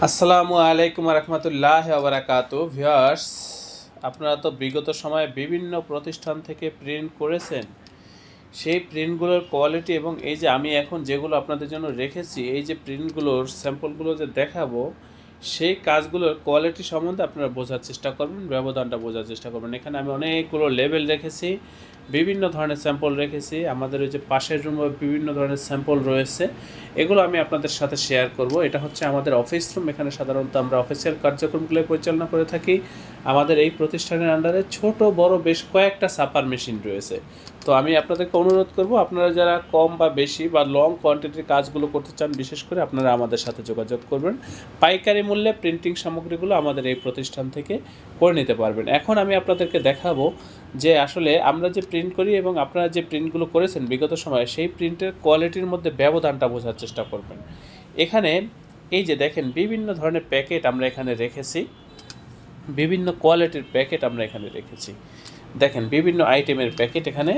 আসসালামু আলাইকুম রহমতুল্লাহ বারাকাতু ভিউয়ার্স, আপনারা তো বিগত সময়ে বিভিন্ন প্রতিষ্ঠান থেকে প্রিন্ট করেছেন। সেই প্রিন্টগুলোর কোয়ালিটি এবং এই যে আমি এখন যেগুলো আপনাদের জন্য রেখেছি, এই যে প্রিন্টগুলোর স্যাম্পলগুলো যে দেখাবো, সেই কাজগুলোর কোয়ালিটি সম্বন্ধে আপনারা বোঝার চেষ্টা করবেন, ব্যবধানটা বোঝার চেষ্টা করবেন। এখানে আমি অনেকগুলো লেবেল রেখেছি, বিভিন্ন ধরনের স্যাম্পল রেখেছি। আমাদের ওই যে পাশের রুমে বিভিন্ন ধরনের স্যাম্পল রয়েছে, এগুলো আমি আপনাদের সাথে শেয়ার করব। এটা হচ্ছে আমাদের অফিস রুম। এখানে সাধারণত আমরা অফিসিয়াল কার্যক্রমগুলো পরিচালনা করে থাকি। আমাদের এই প্রতিষ্ঠানের আন্ডারে ছোট বড় বেশ কয়েকটা ছাপার মেশিন রয়েছে। তো আমি আপনাদেরকে অনুরোধ করব, আপনারা যারা কম বা বেশি বা লং কোয়ান্টিটির কাজগুলো করতে চান, বিশেষ করে আপনারা আমাদের সাথে যোগাযোগ করবেন। পাইকারি মূল্যে প্রিন্টিং সামগ্রীগুলো আমাদের এই প্রতিষ্ঠান থেকে করে নিতে পারবেন। এখন আমি আপনাদেরকে দেখাবো যে আসলে আমরা যে প্রিন্ট করি এবং আপনারা যে প্রিন্টগুলো করেছেন বিগত সময়ে, সেই প্রিন্টের কোয়ালিটির মধ্যে ব্যবধানটা বোঝার চেষ্টা করবেন। এখানে এই যে দেখেন, বিভিন্ন ধরনের প্যাকেট আমরা এখানে রেখেছি, বিভিন্ন কোয়ালিটির প্যাকেট আমরা এখানে রেখেছি। দেখেন, বিভিন্ন আইটেমের প্যাকেট এখানে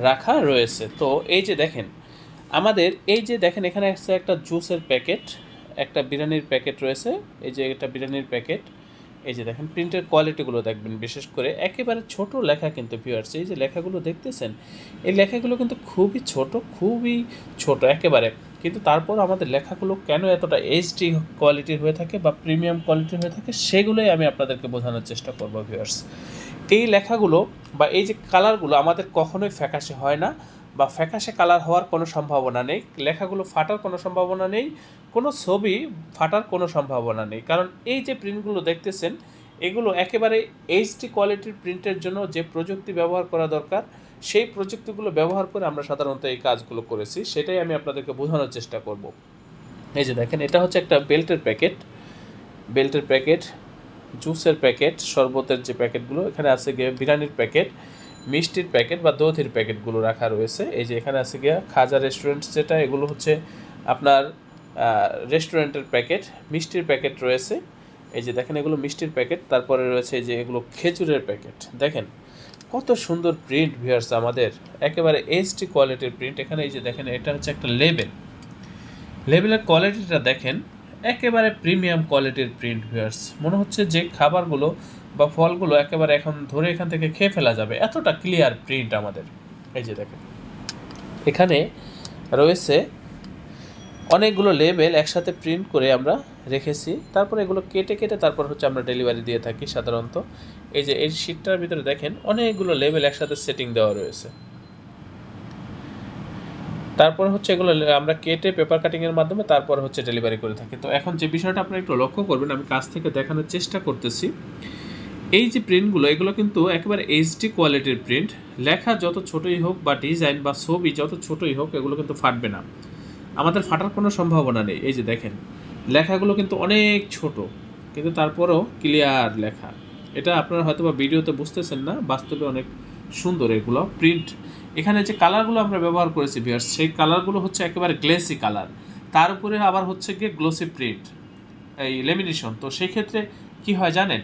রাখা রয়েছে। তো এই যে দেখেন, আমাদের এই যে দেখেন, এখানে আছে একটা জুসের প্যাকেট, একটা বিরিয়ানির প্যাকেট রয়েছে। এই যে এটা বিরিয়ানির প্যাকেট। এই যে দেখেন, প্রিন্টের কোয়ালিটিগুলো দেখবেন, বিশেষ করে একেবারে ছোট লেখা কিন্তু ভিউয়ার্স, এই যে লেখাগুলো দেখতেছেন, এই লেখাগুলো কিন্তু খুবই ছোট একেবারে। কিন্তু তারপর আমাদের লেখাগুলো কেন এতটা এইচডি কোয়ালিটির হয়ে থাকে বা প্রিমিয়াম কোয়ালিটির হয়ে থাকে, সেগুলোই আমি আপনাদেরকে বোঝানোর চেষ্টা করব ভিউয়ার্স। এই লেখাগুলো বা এই যে কালারগুলো আমাদের কখনোই ফ্যাকাশে হয় না, বা ফ্যাকাশে কালার হওয়ার কোনো সম্ভাবনা নেই। লেখাগুলো ফাটার কোনো সম্ভাবনা নেই, কোনো ছবি ফাটার কোনো সম্ভাবনা নেই। কারণ এই যে প্রিন্টগুলো দেখতেছেন, এগুলো একেবারে এইচডি কোয়ালিটির প্রিন্টের জন্য যে প্রযুক্তি ব্যবহার করা দরকার, সেই প্রযুক্তিগুলো ব্যবহার করে আমরা সাধারণত এই কাজগুলো করেছি। সেটাই আমি আপনাদেরকে বোঝানোর চেষ্টা করব। এই যে দেখেন, এটা হচ্ছে একটা বেল্টের প্যাকেট, জুসের প্যাকেট, শরবতের যে প্যাকেটগুলো এখানে আছে গিয়ে, বিরিয়ানির প্যাকেট, মিষ্টির প্যাকেট বা দধির প্যাকেটগুলো রাখা রয়েছে। এই যে এখানে আছে গিয়া খাজা রেস্টুরেন্ট, যেটা এগুলো হচ্ছে আপনার রেস্টুরেন্টের প্যাকেট। মিষ্টির প্যাকেট রয়েছে, এই যে দেখেন এগুলো মিষ্টির প্যাকেট। তারপরে রয়েছে এই যে এগুলো খেজুরের প্যাকেট। দেখেন কত সুন্দর প্রিন্ট ভিউয়ার্স, আমাদের একেবারে এইচডি কোয়ালিটির প্রিন্ট। এখানে এই যে দেখেন, এটা হচ্ছে একটা লেবেলের কোয়ালিটিটা দেখেন, একেবারে প্রিমিয়াম কোয়ালিটির প্রিন্ট ভিউয়ার্স। মনে হচ্ছে যে খাবারগুলো বা ফলগুলো একেবারে এখন ধরে এখান থেকে খেয়ে ফেলা যাবে, এতটা ক্লিয়ার প্রিন্ট আমাদের। এই যে দেখেন, এখানে রয়েছে অনেকগুলো লেবেল একসাথে প্রিন্ট করে আমরা রেখেছি। তারপর এগুলো কেটে তারপর হচ্ছে আমরা ডেলিভারি দিয়ে থাকি সাধারণত। এই যে এই শিটটার ভিতরে দেখেন, অনেকগুলো লেবেল একসাথে সেটিং দেওয়া রয়েছে। তারপর হচ্ছে এগুলো আমরা কেটে পেপার কাটিংয়ের মাধ্যমে তারপর হচ্ছে ডেলিভারি করে থাকি। তো এখন যে বিষয়টা আপনারা একটু লক্ষ্য করবেন, আমি কাছ থেকে দেখানোর চেষ্টা করতেছি। এই যে প্রিন্টগুলো, এগুলো কিন্তু একেবারে এইচডি কোয়ালিটির প্রিন্ট। লেখা যত ছোটোই হোক বা ডিজাইন বা ছবি যত ছোটোই হোক, এগুলো কিন্তু ফাটবে না, আমাদের ফাটার কোনো সম্ভাবনা নেই। এই যে দেখেন, লেখাগুলো কিন্তু অনেক ছোট, কিন্তু তারপরেও ক্লিয়ার লেখা। এটা আপনারা হয়তো বা ভিডিওতে বুঝতেছেন না, বাস্তবে অনেক সুন্দর এগুলো প্রিন্ট। এখানে যে কালারগুলো আমরা ব্যবহার করেছি ভিউয়ার্স, সেই কালারগুলো হচ্ছে একেবারে গ্লেসি কালার। তার উপরে আবার হচ্ছে গিয়ে গ্লোসি প্রিন্ট, এই লেমিনেশন। তো সেই ক্ষেত্রে কী হয় জানেন,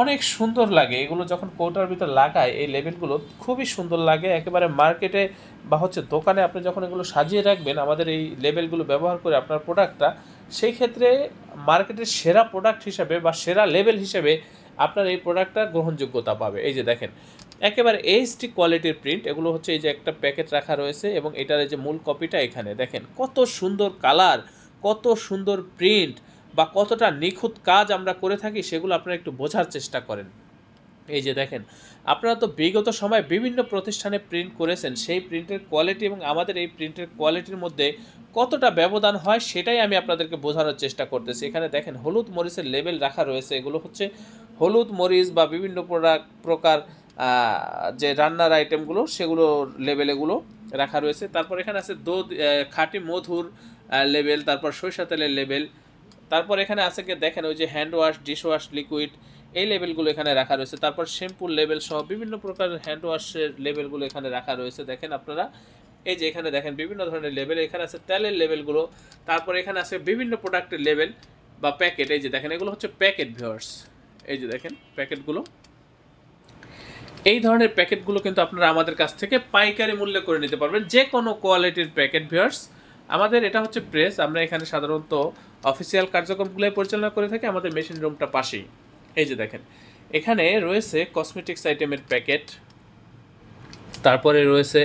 অনেক সুন্দর লাগে এগুলো যখন কৌটার ভিতর লাগায়। এই লেবেলগুলো খুবই সুন্দর লাগে একেবারে। মার্কেটে বা হচ্ছে দোকানে আপনি যখন এগুলো সাজিয়ে রাখবেন আমাদের এই লেবেলগুলো ব্যবহার করে আপনার প্রোডাক্টটা, সেই ক্ষেত্রে মার্কেটের সেরা প্রোডাক্ট হিসেবে বা সেরা লেবেল হিসেবে আপনার এই প্রোডাক্টটা গ্রহণযোগ্যতা পাবে। এই যে দেখেন, একেবারে এইচডি কোয়ালিটির প্রিন্ট। এগুলো হচ্ছে এই যে একটা প্যাকেট রাখা রয়েছে এবং এটার এই যে মূল কপিটা এখানে দেখেন, কত সুন্দর কালার, কত সুন্দর প্রিন্ট বা কতটা নিখুঁত কাজ আমরা করে থাকি, সেগুলো আপনারা একটু বোঝার চেষ্টা করেন। এই যে দেখেন, আপনারা তো বিগত সময় বিভিন্ন প্রতিষ্ঠানে প্রিন্ট করেছেন, সেই প্রিন্টের কোয়ালিটি এবং আমাদের এই প্রিন্টের কোয়ালিটির মধ্যে কতটা ব্যবধান হয়, সেটাই আমি আপনাদেরকে বোঝানোর চেষ্টা করতেছি। এখানে দেখেন, হলুদ মরিচের লেবেল রাখা রয়েছে। এগুলো হচ্ছে হলুদ মরিচ বা বিভিন্ন প্রকার যে রান্নার আইটেমগুলো, সেগুলো লেবেল এগুলো রাখা রয়েছে। তারপর এখানে আছে খাঁটি মধুর লেবেল, তারপর সরিষা তেলের লেবেল। তারপর এখানে আছে কি দেখেন, ওই যে hand wash, dish wash liquid, এই লেবেলগুলো এখানে রাখা রয়েছে। তারপর শ্যাম্পুর লেবেল সহ বিভিন্ন প্রকার হ্যান্ড ওয়াশের লেবেলগুলো এখানে রাখা রয়েছে। দেখেন আপনারা, এই যে এখানে দেখেন বিভিন্ন ধরনের লেবেল, এখানে আছে তেলের লেবেলগুলো। তারপর এখানে আছে বিভিন্ন প্রোডাক্টের লেবেল বা প্যাকেট। এই যে দেখেন, এগুলো হচ্ছে প্যাকেট ভিউয়ার্স। এই যে দেখেন প্যাকেটগুলো, এই ধরনের প্যাকেটগুলো কিন্তু আপনারা আমাদের কাছ থেকে পাইকারি মূল্যে করে নিতে পারবেন। যে কোনো কোয়ালিটির প্যাকেট ভিউয়ার্স আমাদের এটা হচ্ছে প্রেস, আমরা এখানে সাধারণত অফিসিয়াল কার্যক্রমগুলো পরিচালনা করে থাকি। আমাদের মেশিন রুমটা পাশেই। এই যে দেখেন, এখানে রয়েছে কসমেটিক্স আইটেমের প্যাকেট, তারপরে রয়েছে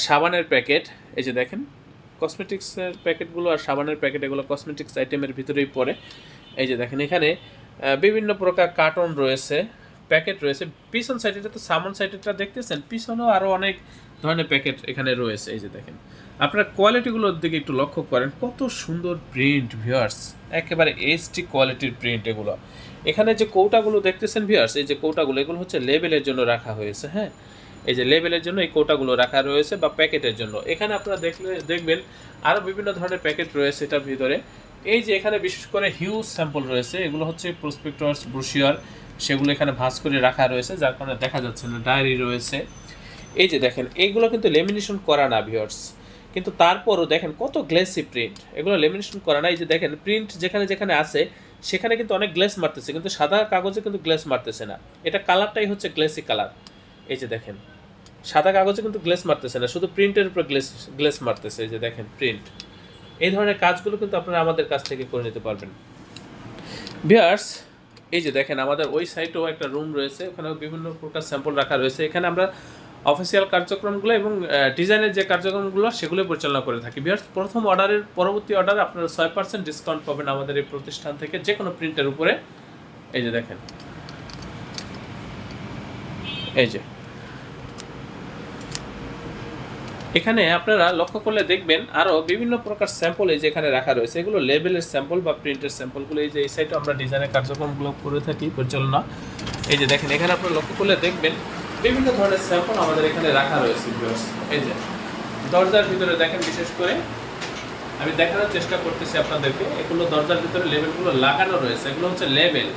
সাবানের প্যাকেট। এই যে দেখেন, কসমেটিক্সের প্যাকেটগুলো আর সাবানের প্যাকেট, এগুলো কসমেটিক্স আইটেমের ভিতরেই পড়ে। এই যে দেখেন, এখানে বিভিন্ন প্রকার কার্টন রয়েছে, প্যাকেট রয়েছে। পিছন সাইডেটা তো সামন সাইডেটা দেখতেছেন, পিছনেও আরও অনেক ধরনের প্যাকেট এখানে রয়েছে। এই যে দেখেন, আপনার কোয়ালিটিগুলোর দিকে একটু লক্ষ্য করেন, কত সুন্দর প্রিন্ট ভিউয়ার্স, একেবারে এইচডি কোয়ালিটির প্রিন্ট এগুলো। এখানে যে কৌটাগুলো দেখতেছেন ভিউয়ার্স, এই যে কৌটাগুলো, এগুলো হচ্ছে লেবেলের জন্য রাখা হয়েছে। হ্যাঁ, এই যে লেবেলের জন্য এই কৌটাগুলো রাখা রয়েছে, বা প্যাকেটের জন্য। এখানে আপনারা দেখবেন আরও বিভিন্ন ধরনের প্যাকেট রয়েছে এটার ভিতরে। এই যে এখানে বিশেষ করে হিউজ স্যাম্পল রয়েছে, এগুলো হচ্ছে প্রসপেক্টস, ব্রোশিওর, সেগুলো এখানে ভাঁজ করে রাখা রয়েছে, যার কারণে দেখা যাচ্ছে না। ডায়েরি রয়েছে। এই যে দেখেন, এইগুলো কিন্তু লেমিনেশন করা না ভিউয়ার্স, কিন্তু তারপরও দেখেন কত গ্লেসি প্রিন্ট। এগুলো লেমিনেশন করা না। এই যে দেখেন, প্রিন্ট যেখানে যেখানে আছে সেখানে কিন্তু অনেক গ্লেস মারতেছে, কিন্তু সাদা কাগজে কিন্তু গ্লেস মারতেছে না। এটা কালারটাই হচ্ছে গ্লেসি কালার। এই যে দেখেন, সাদা কাগজে কিন্তু গ্লেস মারতেছে না, শুধু প্রিন্টের উপর গ্লেস মারতেছে। এই যে দেখেন প্রিন্ট। এই ধরনের কাজগুলো কিন্তু আপনারা আমাদের কাছ থেকে করে নিতে পারবেন ভিউয়ার্স। এই যে দেখেন, আমাদের ওই সাইটেও একটা রুম রয়েছে, ওখানেও বিভিন্ন প্রকার স্যাম্পল রাখা রয়েছে। এখানে আমরা অফিসিয়াল কার্যক্রমগুলো এবং ডিজাইনের যে কার্যক্রমগুলো সেগুলো পরিচালনা করে থাকি ভিউয়ার্স। প্রথম অর্ডারের পরবর্তী অর্ডারে আপনারা 6% ডিসকাউন্ট পাবেন আমাদের এই প্রতিষ্ঠান থেকে, যে কোনো প্রিন্টের উপরে। এই যে দেখেন, এই যে এখানে আপনারা লক্ষ্য করলে দেখবেন আরও বিভিন্ন প্রকার স্যাম্পল এই যে এখানে রাখা রয়েছে। এগুলো লেবেলের স্যাম্পল বা প্রিন্টের স্যাম্পলগুলো। এই যে এই সাইটে আমরা ডিজাইনের কার্যক্রমগুলো করে থাকি পরিচালনা। এই যে দেখেন, এখানে আপনারা লক্ষ্য করলে দেখবেন বিভিন্ন ধরনের স্যাম্পল আমাদের এখানে রাখা রয়েছে ভিউয়ার্স। এই যে দরজার ভিতরে দেখেন, বিশেষ করে আমি দেখানোর চেষ্টা করতেছি আপনাদেরকে, এগুলো দরজার ভিতরে লেবেলগুলো লাগানো রয়েছে। এগুলো হচ্ছে লেবেল,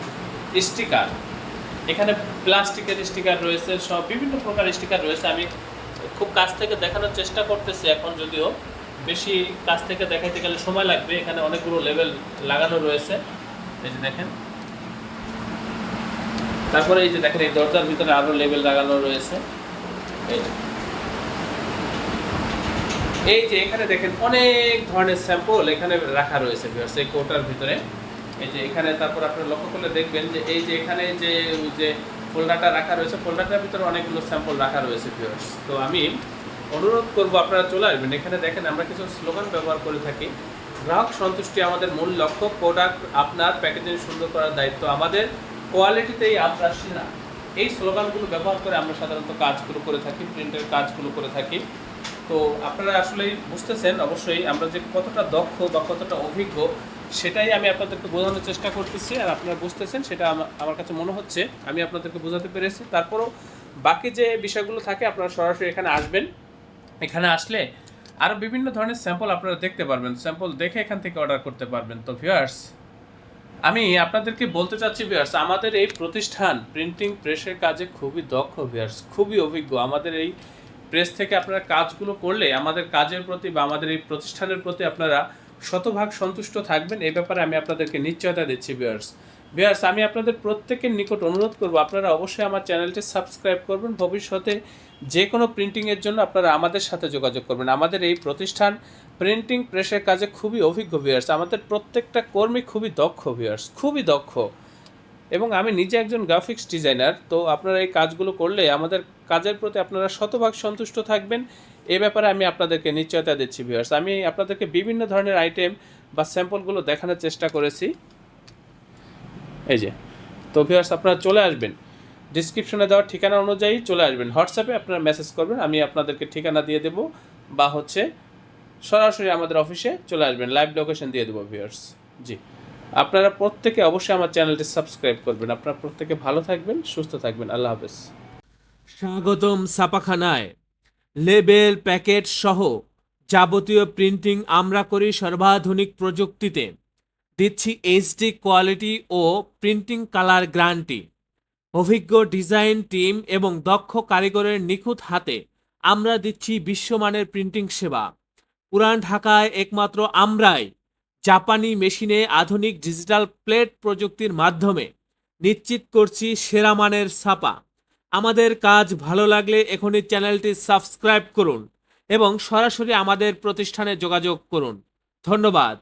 স্টিকার। এখানে প্লাস্টিকের স্টিকার রয়েছে, সব বিভিন্ন প্রকার স্টিকার রয়েছে। আমি খুব কাছ থেকে দেখানোর চেষ্টা করতেছি এখন, যদিও বেশি কাছ থেকে দেখাইতে গেলে সময় লাগবে। এখানে অনেকগুলো লেবেল লাগানো রয়েছে। এই যে দেখেন, তারপরে এই যে দেখেন, এই দরজার ভিতরে আরও লেবেল লাগানো রয়েছে। এই যে এখানে দেখেন অনেক ধরনের স্যাম্পল এখানে রাখা রয়েছে ভিউয়ার্স এই কোটার ভিতরে। এই যে এখানে, তারপর আপনারা লক্ষ্য করলে দেখবেন যে এই যে এখানে যে ফোল্ডারটা রাখা রয়েছে, ফোল্ডারটার ভিতরে অনেকগুলো স্যাম্পল রাখা রয়েছে ভিউয়ার্স। তো আমি অনুরোধ করব আপনারা চলে আসবেন। এখানে দেখেন, আমরা কিছু স্লোগান ব্যবহার করে থাকি। গ্রাহক সন্তুষ্টি আমাদের মূল লক্ষ্য, প্রোডাক্ট আপনার, প্যাকেজিং সুন্দর করার দায়িত্ব আমাদের, কোয়ালিটিতেই আমরা সেরা। এই স্লোগানগুলো ব্যবহার করে আমরা সাধারণত কাজগুলো করে থাকি, প্রিন্টের কাজগুলো করে থাকি। তো আপনারা আসলেই বুঝতেছেন অবশ্যই আমরা যে কতটা দক্ষ বা কতটা অভিজ্ঞ, সেটাই আমি আপনাদেরকে বোঝানোর চেষ্টা করতেছি, আর আপনারা বুঝতেছেন সেটা আমার কাছে মনে হচ্ছে আমি আপনাদেরকে বোঝাতে পেরেছি। তারপরও বাকি যে বিষয়গুলো থাকে আপনারা সরাসরি এখানে আসবেন। এখানে আসলে আরও বিভিন্ন ধরনের স্যাম্পল আপনারা দেখতে পারবেন, স্যাম্পল দেখে এখান থেকে অর্ডার করতে পারবেন। তো ভিউয়ার্স, আমি আপনাদেরকে বলতে চাচ্ছি ভিউয়ার্স, আমাদের এই প্রতিষ্ঠান প্রিন্টিং প্রেসের কাজে খুবই দক্ষ ভিউয়ার্স, খুবই অভিজ্ঞ। আমাদের এই প্রেস থেকে আপনারা কাজগুলো করলে আমাদের কাজের প্রতি বা আমাদের এই প্রতিষ্ঠানের প্রতি আপনারা শতভাগ সন্তুষ্ট থাকবেন, এই ব্যাপারে আমি আপনাদেরকে নিশ্চয়তা দিচ্ছি ভিউয়ার্স। ভিউয়ার্স, আমি আপনাদের প্রত্যেকের নিকট অনুরোধ করব, আপনারা অবশ্যই আমার চ্যানেলটি সাবস্ক্রাইব করবেন। ভবিষ্যতে যে কোনো প্রিন্টিংয়ের জন্য আপনারা আমাদের সাথে যোগাযোগ করবেন। আমাদের এই প্রতিষ্ঠান প্রিন্টিং প্রেসের কাজে খুবই অভিজ্ঞ ভিউয়ার্স। আমাদের প্রত্যেকটা কর্মী খুবই দক্ষ ভিউয়ার্স, খুবই দক্ষ। এবং আমি নিজে একজন গ্রাফিক্স ডিজাইনার। তো আপনারা এই কাজগুলো করলে আমাদের কাজের প্রতি আপনারা শতভাগ সন্তুষ্ট থাকবেন, এ ব্যাপারে আমি আপনাদেরকে নিশ্চয়তা দিচ্ছি ভিউয়ার্স। আমি আপনাদেরকে বিভিন্ন ধরনের আইটেম বা স্যাম্পলগুলো দেখানোর চেষ্টা করেছি। এই যে, তো ভিউয়ার্স, আপনারা চলে আসবেন, ডিসক্রিপশনে দেওয়ার ঠিকানা অনুযায়ী চলে আসবেন। হোয়াটসঅ্যাপে আপনারা মেসেজ করবেন, আমি আপনাদেরকে ঠিকানা দিয়ে দেবো, বা হচ্ছে সরাসরি আমাদের অফিসে চলে আসবেন, লাইভ লোকেশন দিয়ে দেবো ভিউয়ার্স। জি, আপনারা প্রত্যেকে অবশ্যই আমার চ্যানেলটি সাবস্ক্রাইব করবেন। আপনারা প্রত্যেকে ভালো থাকবেন, সুস্থ থাকবেন। আল্লাহ হাফেজ। স্বাগতম ছাপাখানায়। লেবেল, প্যাকেট সহ যাবতীয় প্রিন্টিং আমরা করি সর্বাধুনিক প্রযুক্তিতে। দিচ্ছি এইচডি কোয়ালিটি ও প্রিন্টিং কালার গ্যারান্টি। অভিজ্ঞ ডিজাইন টিম এবং দক্ষ কারিগরের নিখুঁত হাতে আমরা দিচ্ছি বিশ্বমানের প্রিন্টিং সেবা। পুরান ঢাকায় একমাত্র আমরাই জাপানি মেশিনে আধুনিক ডিজিটাল প্লেট প্রযুক্তির মাধ্যমে নিশ্চিত করছি সেরা মানের ছাপা। আমাদের কাজ ভালো লাগলে এখনই চ্যানেলটি সাবস্ক্রাইব করুন এবং সরাসরি আমাদের প্রতিষ্ঠানে যোগাযোগ করুন। ধন্যবাদ।